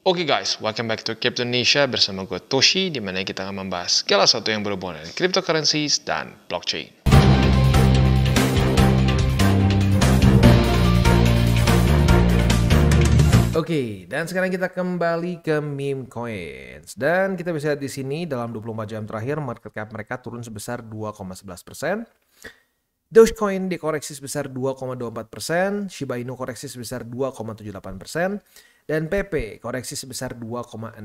Oke guys, welcome back to Crypto Indonesia bersama gue Toshi, di mana kita akan membahas segala sesuatu yang berhubungan dengan cryptocurrencies dan blockchain. Oke, dan sekarang kita kembali ke meme coins. Dan kita bisa lihat di sini dalam 24 jam terakhir market cap mereka turun sebesar 2,11%. Dogecoin dikoreksi sebesar 2,24%, Shiba Inu koreksi sebesar 2,78%, dan PP koreksi sebesar 2,66%.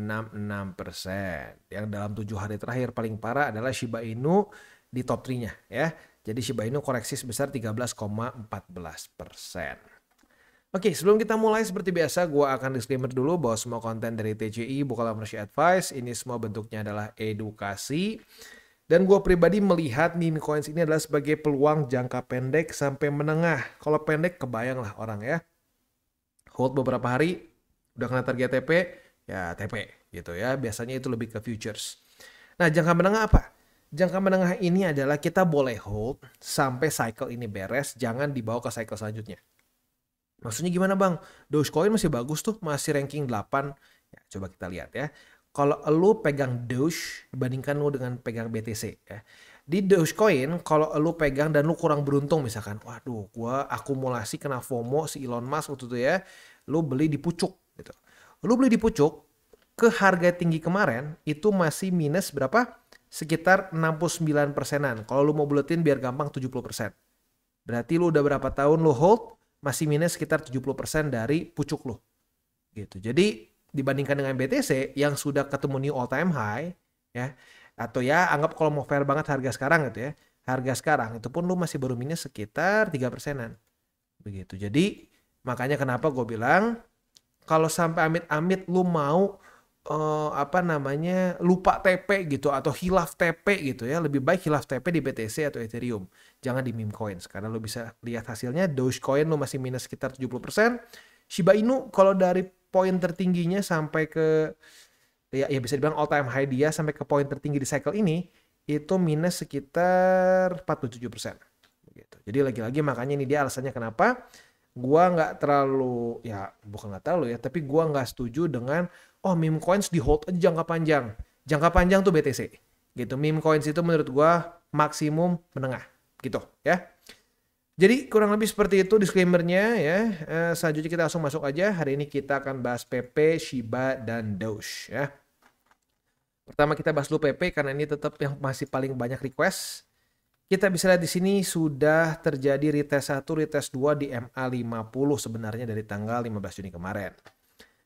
Yang dalam 7 hari terakhir paling parah adalah Shiba Inu di top 3-nya ya. Jadi Shiba Inu koreksi sebesar 13,14%. Oke, sebelum kita mulai seperti biasa, gue akan disclaimer dulu bahwa semua konten dari TCI bukanlah financial advice. Ini semua bentuknya adalah edukasi. Dan gue pribadi melihat meme coins ini adalah sebagai peluang jangka pendek sampai menengah. Kalau pendek kebayang lah orang ya. Hold beberapa hari, udah kena target TP, ya TP gitu ya. Biasanya itu lebih ke futures. Nah, jangka menengah apa? Jangka menengah ini adalah kita boleh hold sampai cycle ini beres, jangan dibawa ke cycle selanjutnya. Maksudnya gimana bang? Dogecoin masih bagus tuh, masih ranking 8. Ya, coba kita lihat ya. Kalau lu pegang Doge dibandingkan lu dengan pegang BTC ya. Di Dogecoin kalau lu pegang dan lu kurang beruntung misalkan, waduh gua akumulasi kena FOMO si Elon Musk waktu itu ya, lu beli di pucuk gitu. Lu beli di pucuk ke harga tinggi kemarin itu masih minus berapa? Sekitar 69%-an. Kalau lu mau buletin biar gampang 70%. Berarti lu udah berapa tahun lu hold masih minus sekitar 70% dari pucuk lu. Gitu. Jadi dibandingkan dengan BTC yang sudah ketemu new all time high ya, atau ya anggap kalau mau fair banget harga sekarang gitu ya, harga sekarang itu pun lu masih baru minus sekitar 3%-an begitu. Jadi makanya kenapa gue bilang kalau sampai amit-amit lu mau lupa TP gitu atau hilaf TP gitu ya, lebih baik hilaf TP di BTC atau Ethereum, jangan di meme coins karena lu bisa lihat hasilnya. Dogecoin lu masih minus sekitar 70%. Shiba Inu kalau dari poin tertingginya sampai ke ya bisa dibilang all time high dia sampai ke poin tertinggi di cycle ini itu minus sekitar 47%. Begitu. Jadi lagi-lagi makanya ini dia alasannya kenapa gua nggak terlalu ya bukan nggak terlalu ya tapi gua nggak setuju dengan meme coins di hold aja jangka panjang. Jangka panjang tuh BTC. Gitu. Meme coins itu menurut gua maksimum menengah gitu ya. Jadi kurang lebih seperti itu disclaimer-nya ya. Selanjutnya kita langsung masuk aja. Hari ini kita akan bahas PP, Shiba, dan Doge ya. Pertama kita bahas dulu PP karena ini tetap yang masih paling banyak request. Kita bisa lihat di sini sudah terjadi retest 1, retest 2 di MA50 sebenarnya dari tanggal 15 Juni kemarin.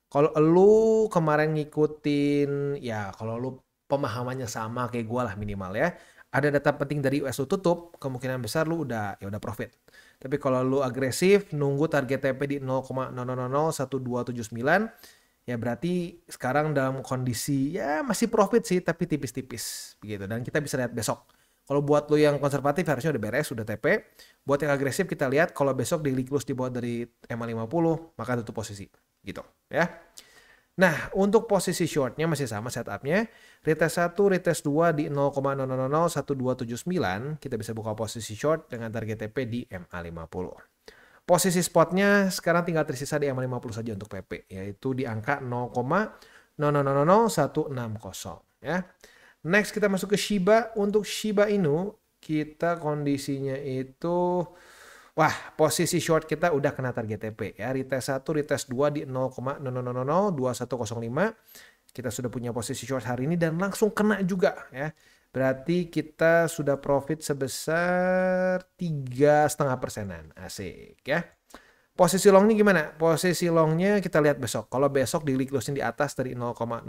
Kalau lu kemarin ngikutin ya kalau lu pemahamannya sama kayak gue lah minimal ya. Ada data penting dari US lu tutup, kemungkinan besar lu udah profit. Tapi kalau lu agresif nunggu target TP di 0,0001279 ya berarti sekarang dalam kondisi ya masih profit sih tapi tipis-tipis begitu. Dan kita bisa lihat besok. Kalau buat lu yang konservatif harusnya udah beres, udah TP. Buat yang agresif kita lihat kalau besok daily close di bawah dari MA50 maka tutup posisi gitu ya. Nah, untuk posisi shortnya masih sama setupnya. Retest 1, retest 2 di 0,001279. Kita bisa buka posisi short dengan target TP di MA50. Posisi spotnya sekarang tinggal tersisa di MA50 saja untuk PP. Yaitu di angka 0,000160. Ya. Next kita masuk ke Shiba. Untuk Shiba Inu, kita kondisinya itu posisi short kita udah kena target TP ya. Retest 1, retest 2 di 0,002105. Kita sudah punya posisi short hari ini dan langsung kena juga ya. Berarti kita sudah profit sebesar 3,5%-an. Asik ya. Posisi longnya gimana? Posisi longnya kita lihat besok. Kalau besok daily closing di atas dari 0,002029,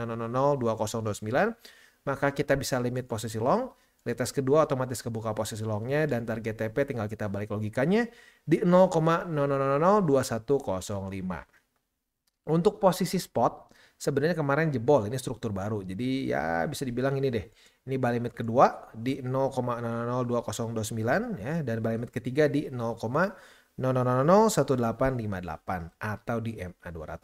maka kita bisa limit posisi long. Retest kedua otomatis kebuka posisi longnya dan target TP tinggal kita balik logikanya di 0,000105. Untuk posisi spot sebenarnya kemarin jebol, ini struktur baru. Jadi ya bisa dibilang ini deh. Ini buy limit kedua di 0,002029 ya dan buy limit ketiga di 0,001858 atau di MA200.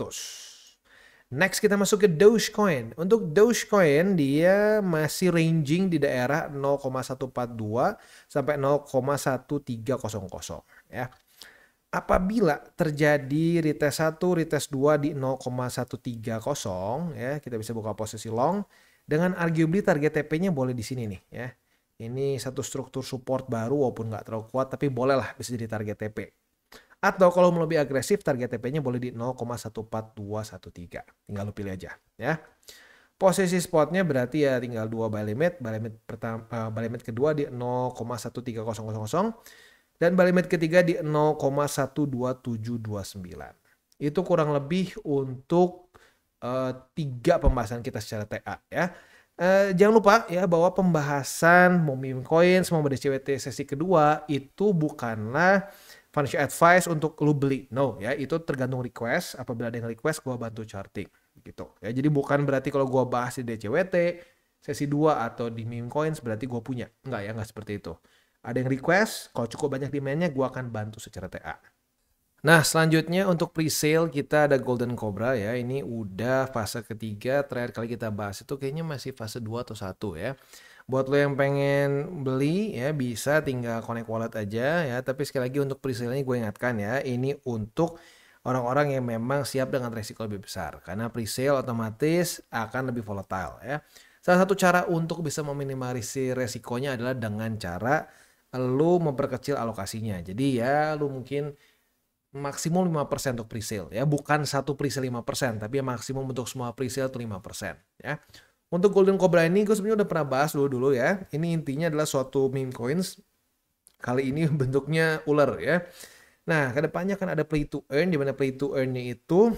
Next kita masuk ke Dogecoin. Untuk Dogecoin dia masih ranging di daerah 0,142 sampai 0,1300 ya. Apabila terjadi retest 1, retest 2 di 0,130 ya, kita bisa buka posisi long dengan arguably target TP-nya boleh di sini nih ya. Ini satu struktur support baru walaupun nggak terlalu kuat tapi bolehlah bisa jadi target TP. Atau kalau mau lebih agresif target TP-nya boleh di 0,14213. Tinggal lu pilih aja ya. Posisi spotnya berarti ya tinggal 2 buy limit pertama, buy limit kedua di 0,13000 dan buy limit ketiga di 0,12729. Itu kurang lebih untuk 3 pembahasan kita secara TA ya. Jangan lupa ya bahwa pembahasan mau meme coins mau DCWT sesi kedua itu bukanlah financial advice untuk lu beli. No ya, itu tergantung request. Apabila ada yang request gua bantu charting gitu. Ya, jadi bukan berarti kalau gua bahas di DCWT sesi 2 atau di meme coins berarti gua punya. Enggak ya, enggak seperti itu. Ada yang request, kalau cukup banyak demand-nya gua akan bantu secara TA. Nah, selanjutnya untuk pre-sale kita ada Golden Cobra ya. Ini udah fase ketiga, terakhir kali kita bahas itu kayaknya masih fase 2 atau 1 ya. Buat lo yang pengen beli ya bisa tinggal connect wallet aja ya. Tapi sekali lagi untuk pre-sale-nya gue ingatkan ya, ini untuk orang-orang yang memang siap dengan resiko lebih besar. Karena pre-sale otomatis akan lebih volatile ya. Salah satu cara untuk bisa meminimalisir resikonya adalah dengan cara lu memperkecil alokasinya. Jadi ya lu mungkin maksimum 5% untuk presale ya, bukan satu presale 5%, tapi maksimum untuk semua presale itu 5% ya. Untuk Golden Cobra ini gue sebenarnya udah pernah bahas dulu ya. Ini intinya adalah suatu meme coins. Kali ini bentuknya ular ya. Nah, kedepannya kan ada play to earn, di mana play to earn-nya itu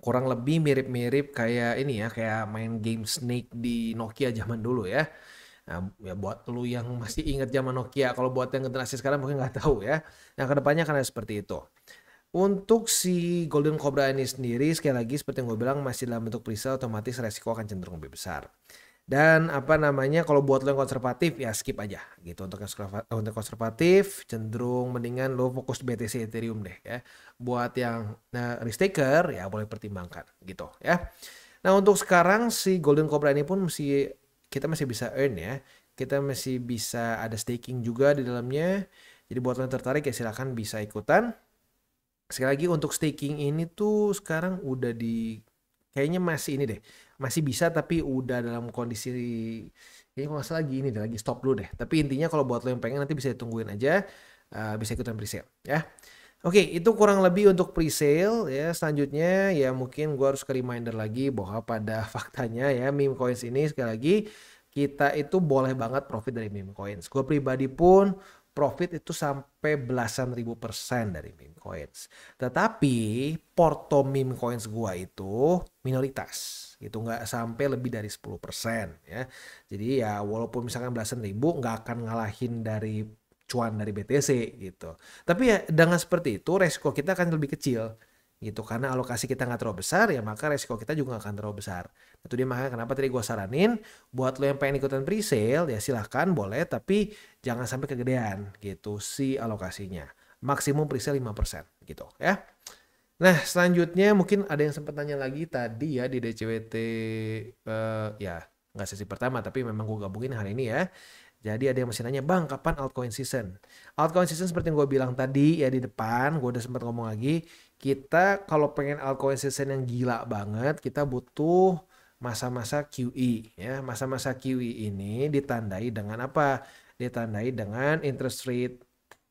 kurang lebih mirip-mirip kayak ini ya, kayak main game Snake di Nokia zaman dulu ya. Nah, ya buat lu yang masih ingat zaman Nokia, kalau buat yang generasi sekarang mungkin nggak tahu ya. Nah, kedepannya akan ada seperti itu. Untuk si Golden Cobra ini sendiri, sekali lagi seperti yang gue bilang masih dalam bentuk presale, otomatis resiko akan cenderung lebih besar. Dan apa namanya, kalau buat lo yang konservatif ya skip aja gitu. Untuk yang konservatif cenderung mendingan lo fokus BTC Ethereum deh ya. Buat yang risk taker ya boleh pertimbangkan gitu ya. Nah, untuk sekarang si Golden Cobra ini pun kita masih bisa earn ya. Kita masih bisa ada staking juga di dalamnya. Jadi buat lo yang tertarik ya silakan bisa ikutan. Sekali lagi untuk staking ini tuh sekarang udah kayaknya masih ini deh. Masih bisa tapi udah dalam kondisi kayaknya kalau nggak salah lagi ini deh, lagi stop dulu deh. Tapi intinya kalau buat lo yang pengen nanti bisa ditungguin aja, bisa ikutan presale ya. Oke, itu kurang lebih untuk presale ya. Selanjutnya ya mungkin gue harus ke reminder lagi bahwa pada faktanya ya meme coins ini sekali lagi kita itu boleh banget profit dari meme coins. Gue pribadi pun profit itu sampai belasan ribu persen dari meme coins. Tetapi porto meme coins gua itu minoritas. Gitu nggak sampai lebih dari 10% ya. Jadi ya walaupun misalkan belasan ribu nggak akan ngalahin dari cuan dari BTC gitu. Tapi ya dengan seperti itu resiko kita akan lebih kecil gitu karena alokasi kita nggak terlalu besar ya maka resiko kita juga nggak akan terlalu besar. Itu dia makanya kenapa tadi gue saranin buat lo yang pengen ikutan presale ya silahkan boleh tapi jangan sampai kegedean gitu si alokasinya. Maksimum presale 5% gitu ya. Nah selanjutnya mungkin ada yang sempat tanya lagi tadi ya di DCWT ya nggak sesi pertama tapi memang gue gabungin hari ini ya. Jadi ada yang masih nanya, bang kapan altcoin season? Altcoin season seperti yang gue bilang tadi ya di depan, gue udah sempat ngomong lagi. Kita kalau pengen altcoin season yang gila banget, kita butuh masa-masa QE. Ya. Masa-masa QE ini ditandai dengan apa? Ditandai dengan interest rate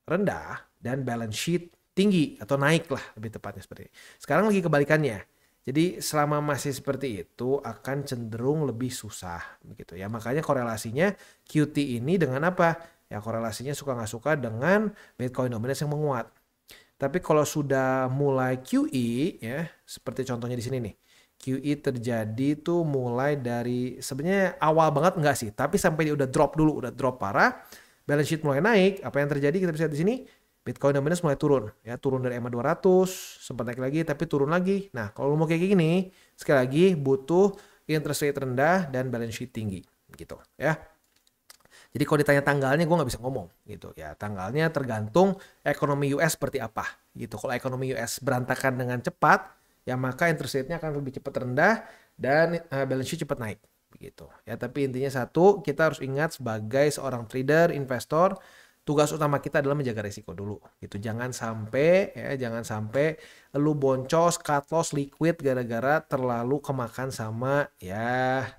rendah dan balance sheet tinggi atau naik lah lebih tepatnya seperti ini. Sekarang lagi kebalikannya. Jadi selama masih seperti itu akan cenderung lebih susah begitu ya. Makanya korelasinya QT ini dengan apa? Ya korelasinya suka nggak suka dengan Bitcoin dominance yang menguat. Tapi kalau sudah mulai QE ya, seperti contohnya di sini nih. QE terjadi tuh mulai dari sebenarnya awal banget enggak sih, tapi sampai dia udah drop dulu, udah drop parah, balance sheet mulai naik, apa yang terjadi kita bisa lihat di sini? Bitcoin dominance mulai turun, ya turun dari EMA 200, sempat naik lagi tapi turun lagi. Nah, kalau mau kayak gini, sekali lagi butuh interest rate rendah dan balance sheet tinggi, gitu ya. Jadi kalau ditanya tanggalnya gue nggak bisa ngomong, gitu ya. Tanggalnya tergantung ekonomi US seperti apa, gitu. Kalau ekonomi US berantakan dengan cepat, ya maka interest rate-nya akan lebih cepat rendah dan balance sheet cepat naik, begitu. Ya, tapi intinya satu, kita harus ingat sebagai seorang trader, investor tugas utama kita adalah menjaga risiko dulu gitu. Jangan sampai lu boncos, cut loss, liquid gara-gara terlalu kemakan sama ya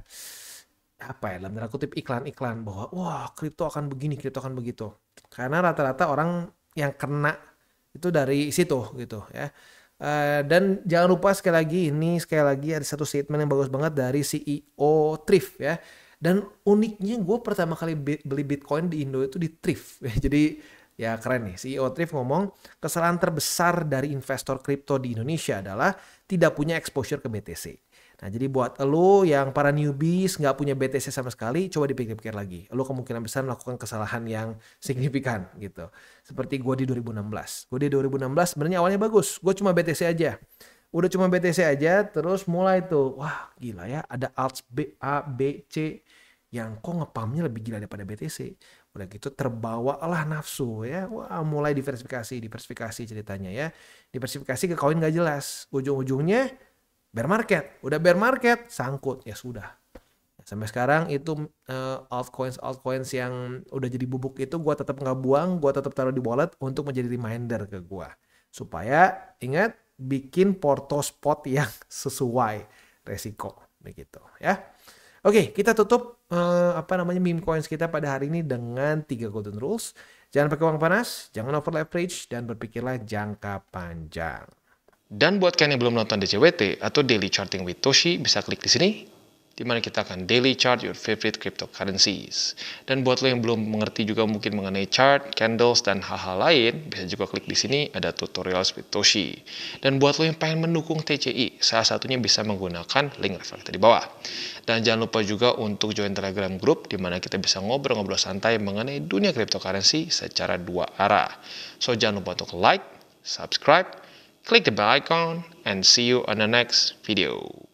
apa ya, dalam tanda kutip iklan-iklan bahwa wah kripto akan begini, kripto akan begitu. Karena rata-rata orang yang kena itu dari situ gitu ya. Dan jangan lupa sekali lagi ada satu statement yang bagus banget dari CEO Thrift ya. Dan uniknya gue pertama kali beli Bitcoin di Indo itu di Thrift. Jadi ya keren nih. CEO Thrift ngomong kesalahan terbesar dari investor kripto di Indonesia adalah tidak punya exposure ke BTC. Nah jadi buat lo yang para newbies nggak punya BTC sama sekali, coba dipikir-pikir lagi. Lo kemungkinan besar melakukan kesalahan yang signifikan gitu. Seperti gue di 2016. Gue di 2016 sebenarnya awalnya bagus. Gue cuma BTC aja. Udah cuma BTC aja, terus mulai tuh, wah gila ya, ada alts B, A, B, C yang kok ngepumpnya lebih gila daripada BTC. Udah gitu terbawa lah nafsu ya, wah mulai diversifikasi ceritanya ya. Diversifikasi ke koin gak jelas. Ujung-ujungnya bear market. Udah bear market, sangkut, ya sudah. Sampai sekarang itu altcoins yang udah jadi bubuk itu gue tetap nggak buang, gue tetap taruh di wallet untuk menjadi reminder ke gue. Supaya ingat, bikin porto spot yang sesuai resiko begitu ya. Oke, kita tutup meme coins kita pada hari ini dengan 3 golden rules. Jangan pakai uang panas, jangan over leverage, dan berpikirlah jangka panjang. Dan buat kalian yang belum nonton DCWT atau Daily Charting with Toshi, bisa klik di sini, di mana kita akan daily chart your favorite cryptocurrencies. Dan buat lo yang belum mengerti juga mungkin mengenai chart, candles, dan hal-hal lain, bisa juga klik di sini, ada tutorials with Toshi. Dan buat lo yang pengen mendukung TCI, salah satunya bisa menggunakan link referral di bawah. Dan jangan lupa juga untuk join Telegram group, di mana kita bisa ngobrol-ngobrol santai mengenai dunia cryptocurrency secara 2 arah. So jangan lupa untuk like, subscribe, click the bell icon, and see you on the next video.